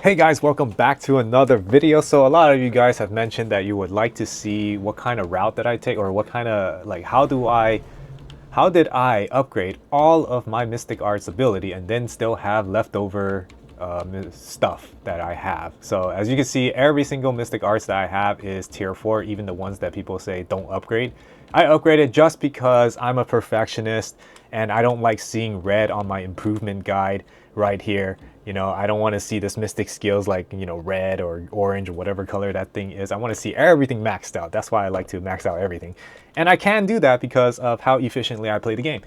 Hey guys, welcome back to another video. So a lot of you guys have mentioned that you would like to see what kind of route that I take, or what kind of how did I upgrade all of my Mystic Arts ability and then still have leftover stuff that I have. So as you can see, every single Mystic Arts that I have is tier 4, even the ones that people say don't upgrade. I upgraded just because I'm a perfectionist and I don't like seeing red on my improvement guide right here. You know, I don't want to see this mystic skills like, you know, red or orange or whatever color that thing is. I want to see everything maxed out. That's why I like to max out everything. And I can do that because of how efficiently I play the game.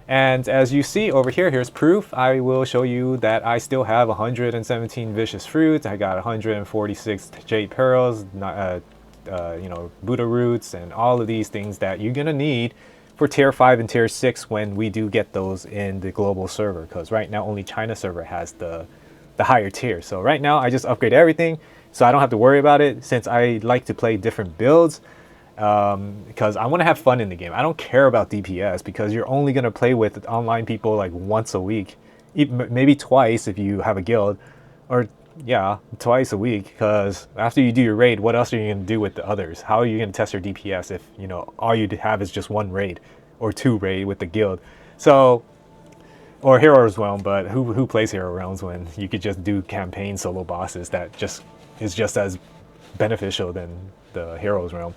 And as you see over here, here's proof. I will show you that I still have 117 vicious fruits. I got 146 jade pearls, you know, Buddha roots, and all of these things that you're gonna need for tier 5 and tier 6 when we do get those in the global server, because right now only China server has the higher tier. So right now I just upgrade everything so I don't have to worry about it, since I like to play different builds, because I want to have fun in the game. I don't care about DPS because you're only going to play with online people like once a week, maybe twice if you have a guild, or yeah, twice a week, because after you do your raid, what else are you going to do with the others? How are you going to test your DPS if, you know, all you have is just one raid or two raid with the guild? So, or Heroes Realm, but who plays Hero Realms when you could just do campaign solo bosses that just is just as beneficial than the Heroes Realm?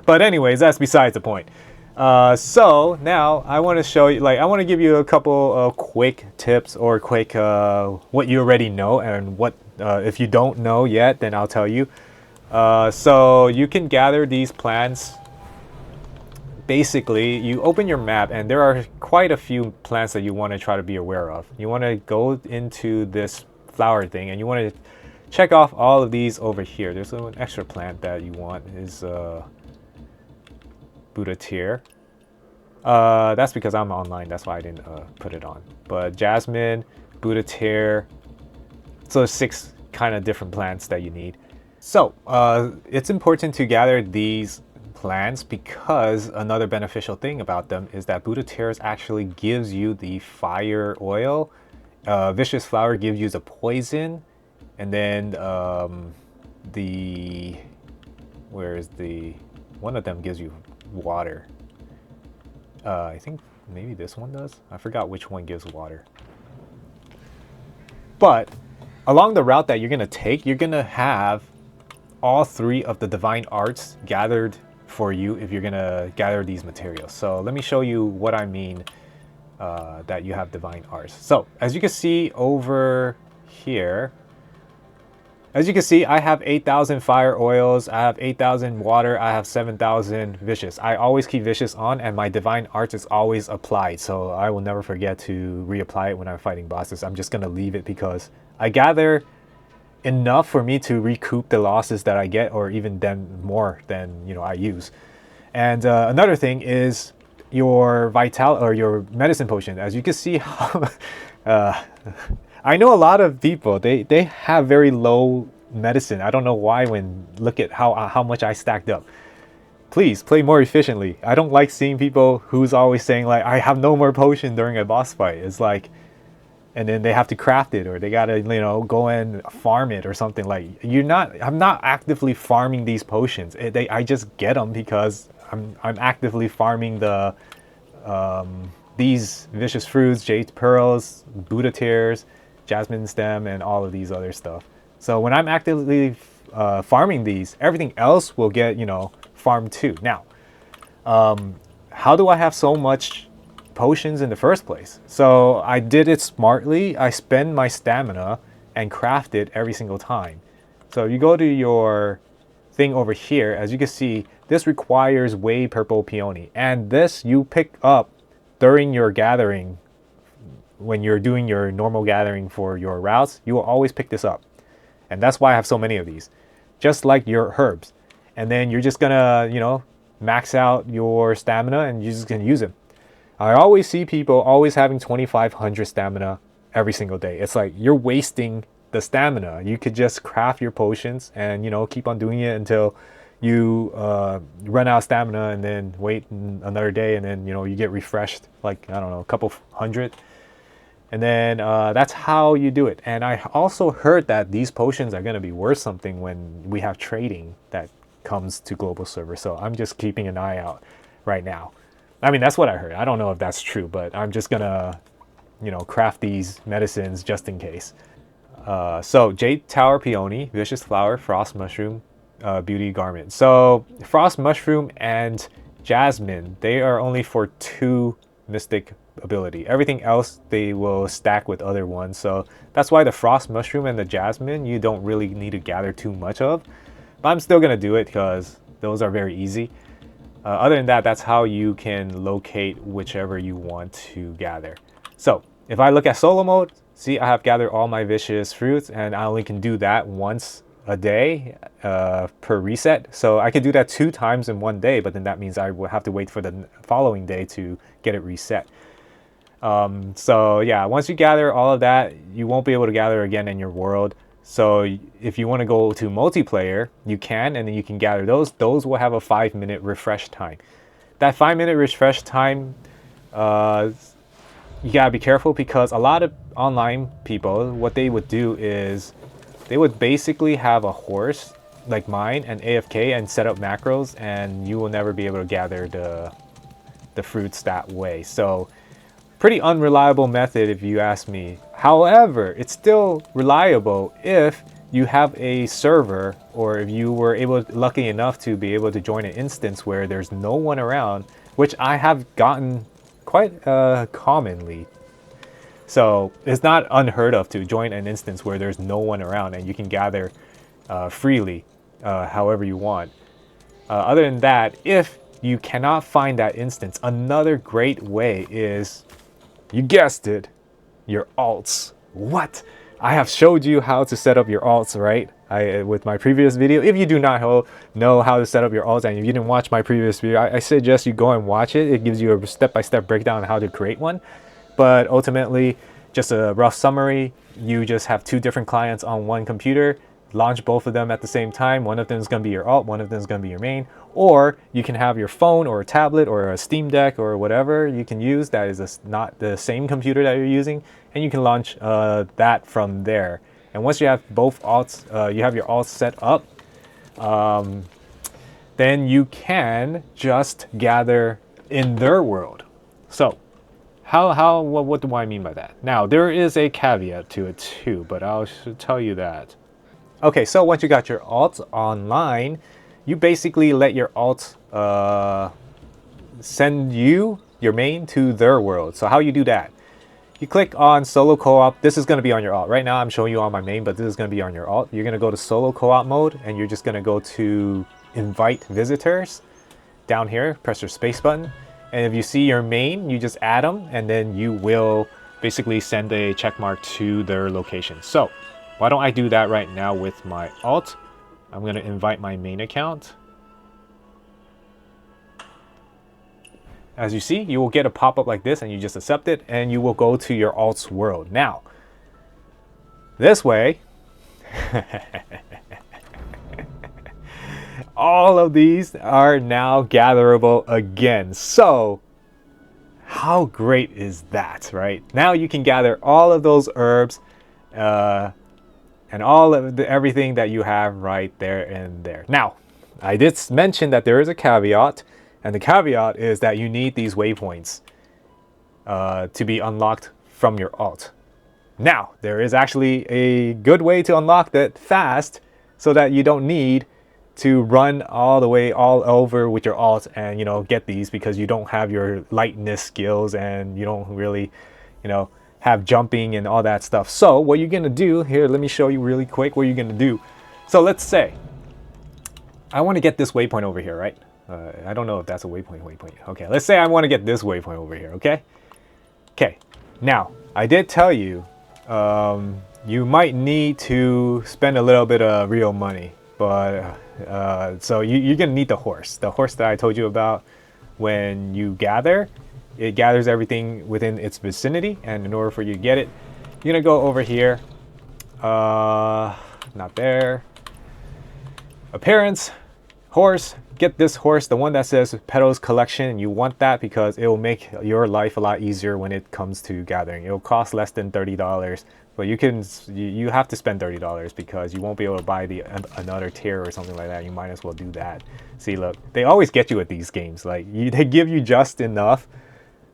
But anyways, that's besides the point. So now I want to show you, like, I want to give you a couple of quick tips, or quick what you already know, and what if you don't know yet, then I'll tell you. So you can gather these plants. Basically, you open your map and there are quite a few plants that you want to try to be aware of. You want to go into this flower thing and you want to check off all of these over here. There's an extra plant that you want, is Buddha tier. That's because I'm online, that's why I didn't put it on. But Jasmine, Buddha tier. So there's 6 kind of different plants that you need. So it's important to gather these plants because another beneficial thing about them is that Buddha tears actually gives you the fire oil. Vicious flower gives you the poison, and then one of them gives you water. I think maybe this one does. I forgot which one gives water. But along the route that you're going to take, you're going to have all 3 of the divine arts gathered for you if you're going to gather these materials. So let me show you what I mean that you have divine arts. So as you can see over here, as you can see, I have 8,000 fire oils, I have 8,000 water, I have 7,000 vicious. I always keep vicious on, and my divine arts is always applied, so I will never forget to reapply it when I'm fighting bosses. I'm just gonna leave it because I gather enough for me to recoup the losses that I get, or even then more than, you know, I use. And another thing is your vital, or your medicine potion. As you can see, I know a lot of people, they have very low medicine. I don't know why. When look at how much I stacked up. Please play more efficiently. I don't like seeing people who's always saying like, I have no more potion during a boss fight. It's like, and then they have to craft it, or they gotta, you know, go and farm it or something. Like, I'm not actively farming these potions. I just get them because I'm actively farming the these vicious fruits, jade pearls, Buddha tears, jasmine stem, and all of these other stuff. So when I'm actively farming these, everything else will get, you know, farmed too. Now, how do I have so much potions in the first place? So I did it smartly. I spend my stamina and craft it every single time. So you go to your thing over here, as you can see, this requires way purple peony, and this you pick up during your gathering. When you're doing your normal gathering for your routes, you will always pick this up, and that's why I have so many of these, just like your herbs. And then you're just gonna, you know, max out your stamina and you're just gonna use it. I always see people always having 2,500 stamina every single day. It's like you're wasting the stamina. You could just craft your potions and, you know, keep on doing it until you run out of stamina, and then wait another day, and then, you know, you get refreshed like, I don't know, a couple hundred. And then that's how you do it. And I also heard that these potions are going to be worth something when we have trading that comes to global server. So I'm just keeping an eye out right now. I mean, that's what I heard. I don't know if that's true, but I'm just going to, you know, craft these medicines just in case. So Jade Tower Peony, Vicious Flower, Frost Mushroom, Beauty Garment. So Frost Mushroom and Jasmine, they are only for 2 mystic ability. Everything else they will stack with other ones. So that's why the Frost Mushroom and the Jasmine you don't really need to gather too much of. But I'm still gonna do it because those are very easy. Other than that, that's how you can locate whichever you want to gather. So if I look at solo mode, see I have gathered all my vicious fruits and I only can do that once a day per reset. So I could do that 2 times in one day, but then that means I will have to wait for the following day to get it reset. So yeah, once you gather all of that, you won't be able to gather again in your world. So if you want to go to multiplayer, you can, and then you can gather those. Those will have a 5-minute refresh time. That 5-minute refresh time, you gotta be careful because a lot of online people, what they would do is they would basically have a horse like mine and AFK and set up macros, and you will never be able to gather the fruits that way. So pretty unreliable method if you ask me. However, it's still reliable if you have a server, or if you were lucky enough to be able to join an instance where there's no one around, which I have gotten quite commonly. So it's not unheard of to join an instance where there's no one around and you can gather freely however you want. Other than that, if you cannot find that instance, another great way is, you guessed it, your alts. What? I have showed you how to set up your alts, right? With my previous video. If you do not know how to set up your alts, and if you didn't watch my previous video, I suggest you go and watch it. It gives you a step-by-step breakdown on how to create one. But ultimately, just a rough summary, you just have 2 different clients on one computer, launch both of them at the same time. One of them is going to be your alt, one of them is going to be your main. Or you can have your phone or a tablet or a Steam Deck or whatever you can use that is not the same computer that you're using, and you can launch that from there. And once you have both alts, you have your alts set up, then you can just gather in their world. So what do I mean by that? Now, there is a caveat to it too, but I'll tell you that. Okay, so once you got your alts online, you basically let your alts send you, your main, to their world. So how you do that? You click on solo co-op. This is going to be on your alt. Right now I'm showing you on my main, but this is going to be on your alt. You're going to go to solo co-op mode, and you're just going to go to invite visitors. Down here, press your space button. And if you see your main, you just add them, and then you will basically send a check mark to their location. So why don't I do that right now with my alt? I'm going to invite my main account. As you see, you will get a pop-up like this, and you just accept it, and you will go to your alt's world. Now, this way, all of these are now gatherable again. So how great is that, right? Now you can gather all of those herbs and all of everything that you have right there and there. Now, I did mention that there is a caveat, and the caveat is that you need these waypoints to be unlocked from your alt. Now, there is actually a good way to unlock that fast so that you don't need to run all over with your alt and, you know, get these, because you don't have your lightness skills and you don't really, you know, have jumping and all that stuff. So what you're gonna do here, let me show you really quick what you're gonna do. So let's say I want to get this waypoint over here, right? I don't know if that's a waypoint. Okay, let's say I want to get this waypoint over here, okay? Okay, now, I did tell you, you might need to spend a little bit of real money, but so you're gonna need the horse that I told you about. When you gather, it gathers everything within its vicinity, and in order for you to get it, you're gonna go over here, not there, appearance, horse, get this horse, the one that says Petals Collection. You want that because it will make your life a lot easier when it comes to gathering. It'll cost less than $30, but you have to spend $30 because you won't be able to buy another tier or something like that. You might as well do that. See, look, they always get you at these games. Like they give you just enough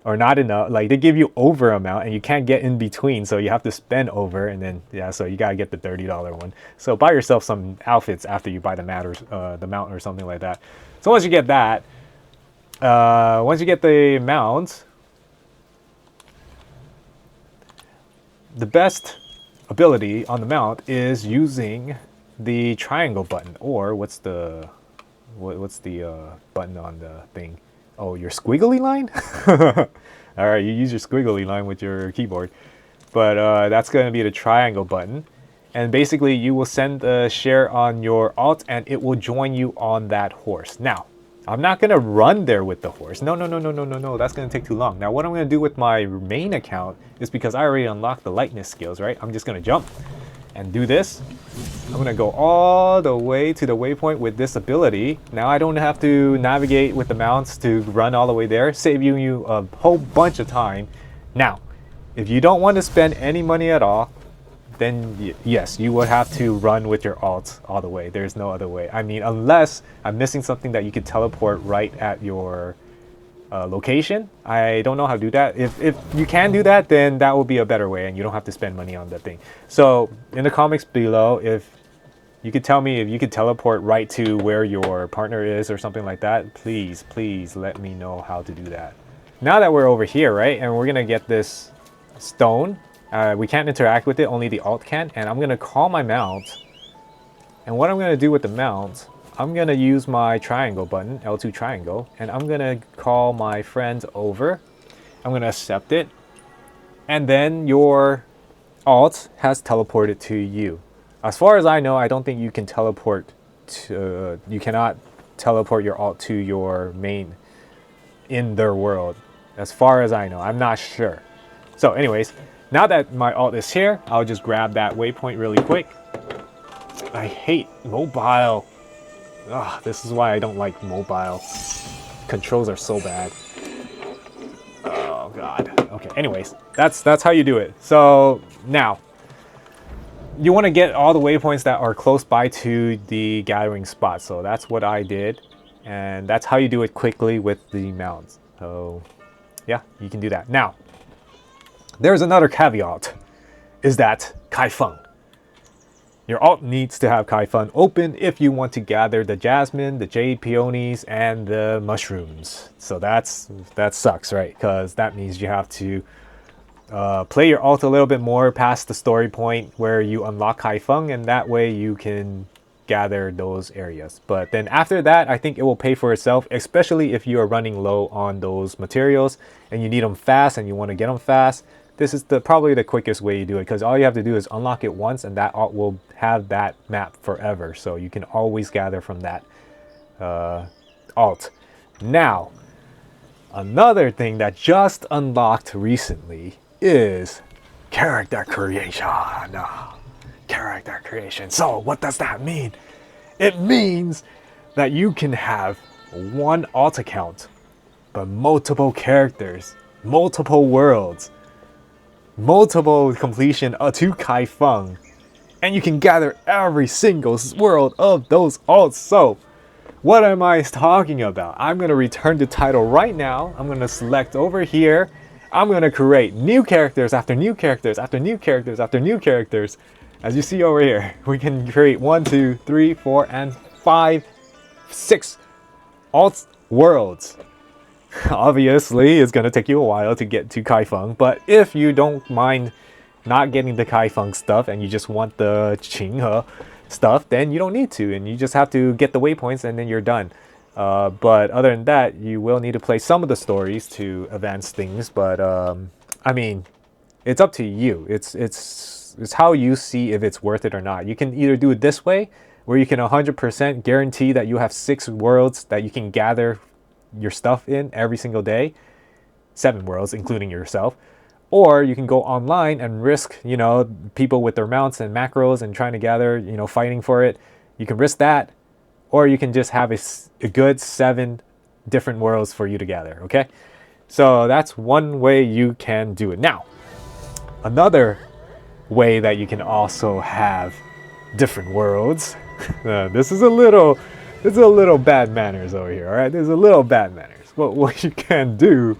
or not enough. Like they give you over amount and you can't get in between, so you have to spend over, and then yeah, so you gotta get the $30 one. So buy yourself some outfits after you buy the mount or something like that. So once you get that, once you get the mount, the best ability on the mount is using the triangle button, or what's the button on the thing? Oh, your squiggly line? All right, you use your squiggly line with your keyboard. But that's going to be the triangle button. And basically, you will send a share on your alt, and it will join you on that horse. Now, I'm not going to run there with the horse. No. That's going to take too long. Now, what I'm going to do with my main account is, because I already unlocked the lightness skills, right? I'm just going to jump and do this. I'm going to go all the way to the waypoint with this ability. Now I don't have to navigate with the mounts to run all the way there, saving you a whole bunch of time. Now, if you don't want to spend any money at all, then yes, you would have to run with your alt all the way. There's no other way. I mean, unless I'm missing something that you could teleport right at your location. I don't know how to do that. If you can do that, then that will be a better way and you don't have to spend money on that thing. So in the comments below, if you could tell me if you could teleport right to where your partner is or something like that, please let me know how to do that. Now that we're over here, right, and we're gonna get this stone, we can't interact with it, only the alt can, and I'm gonna call my mount. And what I'm gonna do with the mount, I'm gonna use my triangle button, L2 triangle, and I'm gonna call my friends over. I'm gonna accept it, and then your alt has teleported to you. As far as I know, I don't think you can teleport to, you cannot teleport your alt to your main in their world. As far as I know, I'm not sure. So anyways, now that my alt is here, I'll just grab that waypoint really quick. I hate mobile. Ugh, this is why I don't like mobile. Controls are so bad. Oh god. Okay, anyways, that's how you do it. So now, you want to get all the waypoints that are close by to the gathering spot. So that's what I did. And that's how you do it quickly with the mounts. So yeah, you can do that. Now, there's another caveat, is that Kaifeng. Your alt needs to have Kaifeng open if you want to gather the jasmine, the jade peonies, and the mushrooms. So that sucks, right? Because that means you have to play your alt a little bit more past the story point where you unlock Kaifeng, and that way you can gather those areas. But then after that, I think it will pay for itself, especially if you are running low on those materials and you need them fast and you want to get them fast. This is probably the quickest way you do it, because all you have to do is unlock it once and that alt will have that map forever. So you can always gather from that alt. Now, another thing that just unlocked recently is character creation. Character creation. So what does that mean? It means that you can have one alt account, but multiple characters, multiple worlds, multiple completion to Kaifeng, and you can gather every single world of those alts. So what am I talking about? I'm going to return the title right now. I'm going to select over here. I'm going to create new characters after new characters after new characters after new characters. As you see over here, we can create 1, 2, 3, 4, and 5, 6 alt worlds. Obviously, it's going to take you a while to get to Kaifeng, but if you don't mind not getting the Kaifeng stuff and you just want the Qinghe stuff, then you don't need to, and you just have to get the waypoints and then you're done. But other than that, you will need to play some of the stories to advance things, but I mean, it's up to you. It's how you see if it's worth it or not. You can either do it this way, where you can 100% guarantee that you have 6 worlds that you can gather your stuff in every single day, 7 worlds including yourself, or you can go online and risk, you know, people with their mounts and macros and trying to gather, you know, fighting for it. You can risk that, or you can just have a good 7 different worlds for you to gather, okay? So that's one way you can do it. Now, another way that you can also have different worlds. This is a little bad manners over here, all right? There's a little bad manners. But what you can do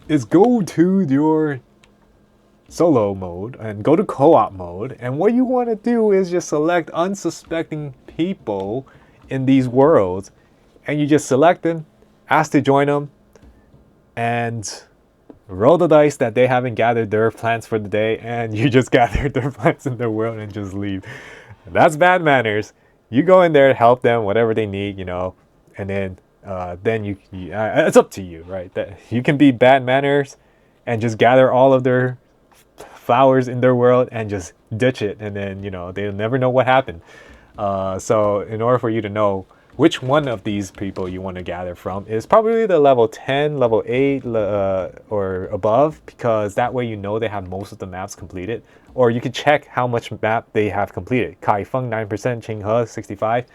is go to your solo mode and go to co-op mode, and what you want to do is just select unsuspecting people in these worlds, and you just select them, ask to join them, and roll the dice that they haven't gathered their plants for the day, and you just gathered their plants in their world and just leave. That's bad manners. You go in there, help them, whatever they need, you know, and then it's up to you, right? That you can be bad manners and just gather all of their flowers in their world and just ditch it, and then, you know, they'll never know what happened. So in order for you to know which one of these people you want to gather from is probably the level 10, level 8, or above, because that way you know they have most of the maps completed. Or you can check how much map they have completed. Kai Feng 9%, Ching He 65.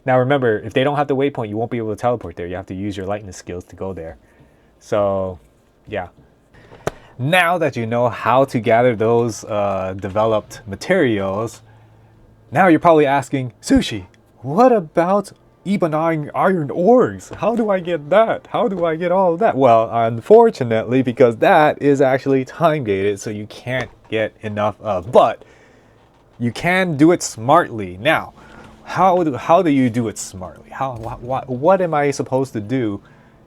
Now remember, if they don't have the waypoint, you won't be able to teleport there. You have to use your lightning skills to go there. So yeah. Now that you know how to gather those developed materials, now you're probably asking, Sushi, what about Ebon Iron ores? How do I get that? How do I get all of that? Well, unfortunately, because that is actually time gated, so you can't get enough of. But you can do it smartly. Now, how do you do it smartly? What am I supposed to do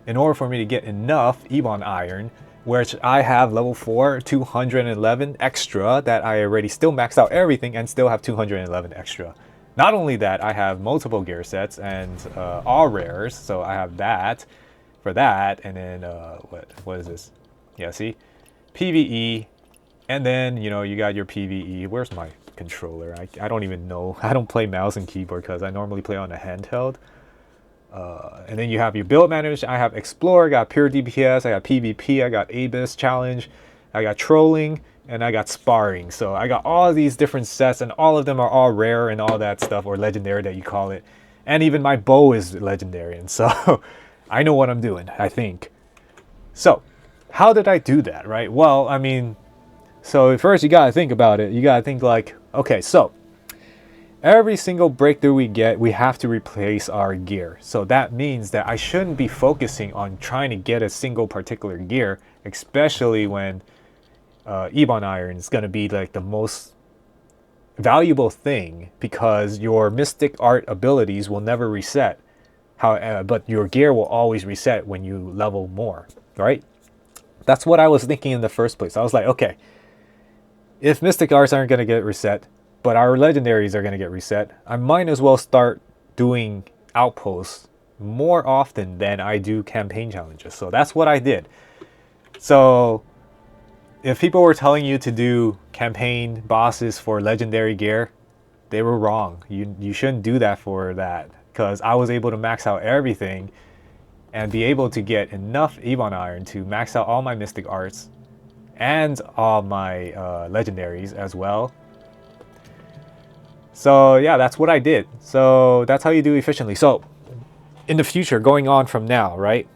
in order for me to get enough Ebon Iron, which I have level 4, 211 extra, that I already still maxed out everything and still have 211 extra. Not only that, I have multiple gear sets and all rares, so I have that for that, and then what is this? Yeah, see, PVE, and then, you know, you got your PVE. Where's my controller? I don't even know. I don't play mouse and keyboard because I normally play on a handheld. And then you have your build manager. I have Explorer, I got Pure DPS, I got PvP, I got Abyss Challenge, I got Trolling, and I got Sparring. So I got all these different sets, and all of them are all rare and all that stuff, or legendary that you call it. And even my bow is legendary, and so I know what I'm doing, I think. So how did I do that, right? Well, I mean, so first you gotta think about it. You gotta think like, okay, so every single breakthrough we get, we have to replace our gear. So that means that I shouldn't be focusing on trying to get a single particular gear, especially when Ebon Iron is going to be like the most valuable thing, because your mystic art abilities will never reset. But your gear will always reset when you level more, right? That's what I was thinking in the first place. I was like, okay, if mystic arts aren't going to get reset, but our legendaries are going to get reset, I might as well start doing outposts more often than I do campaign challenges. So that's what I did. So if people were telling you to do campaign bosses for legendary gear, they were wrong. You shouldn't do that for that, because I was able to max out everything and be able to get enough Ebon Iron to max out all my mystic arts and all my legendaries as well. So yeah, that's what I did. So that's how you do efficiently. So in the future, going on from now, right,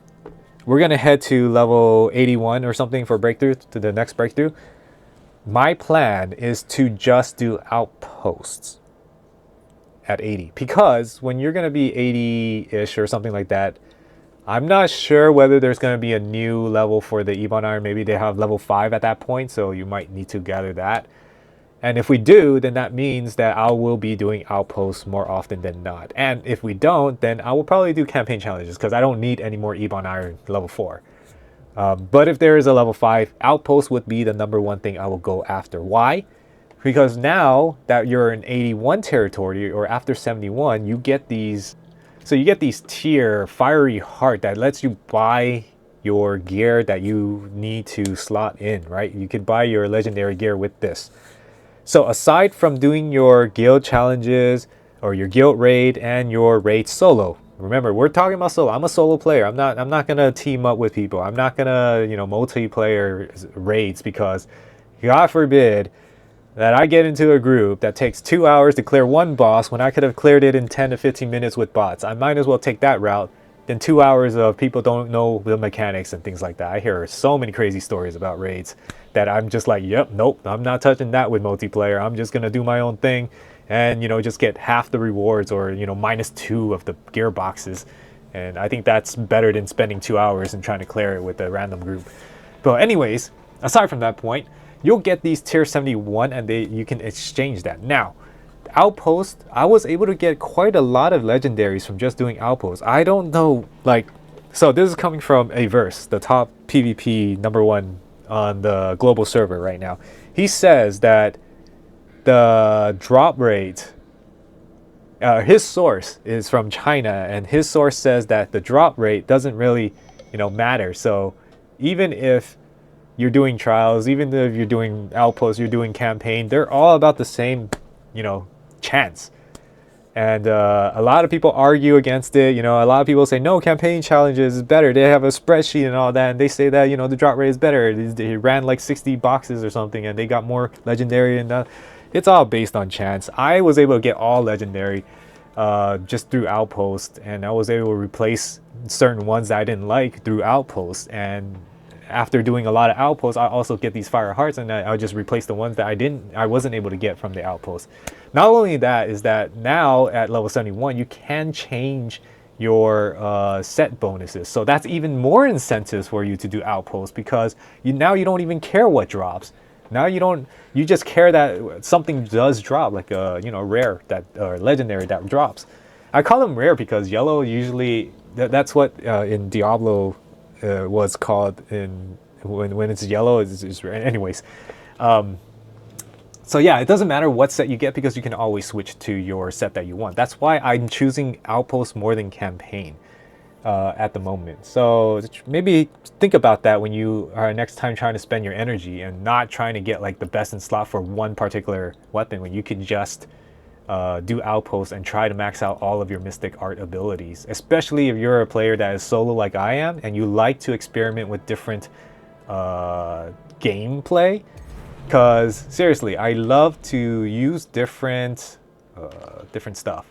we're gonna head to level 81 or something for breakthrough, to the next breakthrough. My plan is to just do outposts at 80, because when you're gonna be 80-ish or something like that, I'm not sure whether there's gonna be a new level for the Ebon Iron. Maybe they have level 5 at that point, so you might need to gather that. And if we do, then that means that I will be doing outposts more often than not. And if we don't, then I will probably do campaign challenges, because I don't need any more Ebon Iron level 4. But if there is a level 5, outpost would be the #1 thing I will go after. Why? Because now that you're in 81 territory, or after 71, you get these... So you get these tier Fiery Heart that lets you buy your gear that you need to slot in, right? You could buy your legendary gear with this. So aside from doing your guild challenges or your guild raid and your raid solo, remember, we're talking about solo. I'm a solo player. I'm not gonna team up with people. I'm not gonna, you know, multiplayer raids, because God forbid that I get into a group that takes 2 hours to clear one boss when I could have cleared it in 10 to 15 minutes with bots. I might as well take that route than 2 hours of people don't know the mechanics and things like that. I hear so many crazy stories about raids that I'm just like, yep, nope, I'm not touching that with multiplayer. I'm just gonna do my own thing and, you know, just get half the rewards or, you know, -2 of the gearboxes. And I think that's better than spending 2 hours and trying to clear it with a random group. But anyways, aside from that point, you'll get these tier 71 and you can exchange that. Now, Outpost, I was able to get quite a lot of legendaries from just doing Outpost. I don't know, like, so this is coming from Averse, the top PvP #1 on the global server right now. He says that the drop rate, his source is from China, and his source says that the drop rate doesn't really, you know, matter. So even if you're doing trials, even if you're doing outposts, you're doing campaign, they're all about the same, you know, chance. And a lot of people argue against it. You know, a lot of people say no, campaign challenges is better. They have a spreadsheet and all that, and they say that, you know, the drop rate is better. They ran like 60 boxes or something, and they got more legendary, and it's all based on chance. I was able to get all legendary just through Outpost, and I was able to replace certain ones that I didn't like through Outpost. And after doing a lot of Outposts, I also get these fire hearts, and I just replace the ones that I wasn't able to get from the Outpost. Not only that, is that now at level 71 you can change your set bonuses, so that's even more incentives for you to do Outposts, because now you don't even care what drops. Now you just care that something does drop, like a, you know, rare that or legendary that drops. I call them rare because yellow usually that's what in Diablo was called in when it's yellow is rare. Anyways, so yeah, it doesn't matter what set you get because you can always switch to your set that you want. That's why I'm choosing Outpost more than campaign at the moment. So maybe think about that when you are next time trying to spend your energy and not trying to get like the best in slot for one particular weapon, when you can just do Outposts and try to max out all of your Mystic Art abilities, especially if you're a player that is solo like I am and you like to experiment with different gameplay. Because seriously, I love to use different stuff,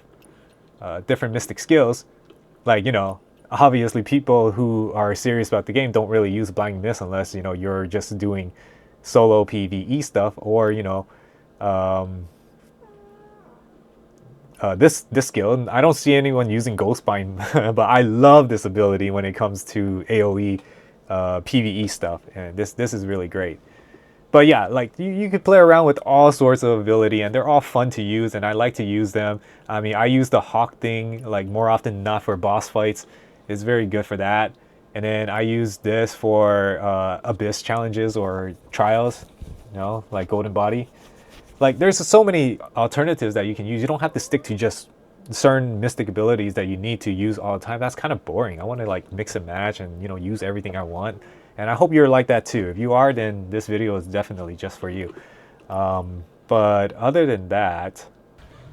different Mystic skills. Like, you know, obviously people who are serious about the game don't really use Blinding Mist unless, you know, you're just doing solo PvE stuff, or, you know, this skill. I don't see anyone using Ghostbind, but I love this ability when it comes to AoE PvE stuff, and this is really great. But yeah, like you could play around with all sorts of ability, and they're all fun to use, and I like to use them. I mean, I use the Hawk thing like more often than not for boss fights. It's very good for that. And then I use this for Abyss challenges or trials, you know, like Golden Body. Like there's so many alternatives that you can use. You don't have to stick to just certain mystic abilities that you need to use all the time. That's kind of boring. I want to like mix and match and, you know, use everything I want. And I hope you're like that too. If you are, then this video is definitely just for you. But other than that,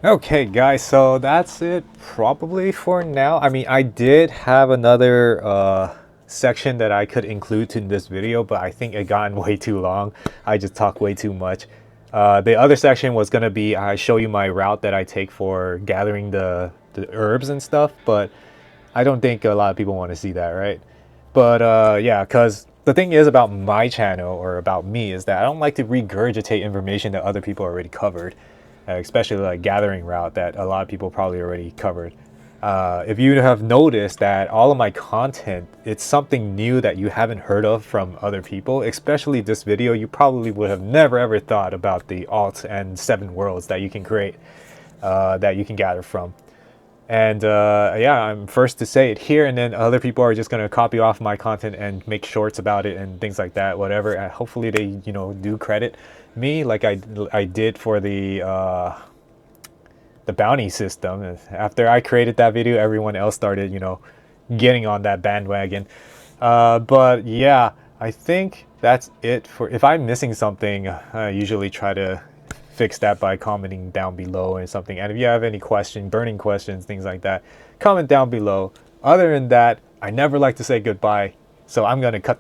okay guys, so that's it probably for now. I mean, I did have another section that I could include in this video, but I think it got way too long. I just talked way too much. The other section was gonna be I show you my route that I take for gathering the herbs and stuff, but I don't think a lot of people want to see that, right? But yeah, because the thing is about my channel, or about me, is that I don't like to regurgitate information that other people already covered, especially like gathering route that a lot of people probably already covered. If you have noticed that all of my content, it's something new that you haven't heard of from other people, especially this video, you probably would have never ever thought about the alts and 7 worlds that you can create, that you can gather from. And yeah, I'm first to say it here, and then other people are just gonna copy off my content and make shorts about it and things like that, whatever. Hopefully they, you know, do credit me like I did for the bounty system. After I created that video, everyone else started, you know, getting on that bandwagon. But yeah, I think that's it for. If I'm missing something, I usually try to fix that by commenting down below or something. And if you have any burning questions, things like that, comment down below. Other than that, I never like to say goodbye, so I'm gonna cut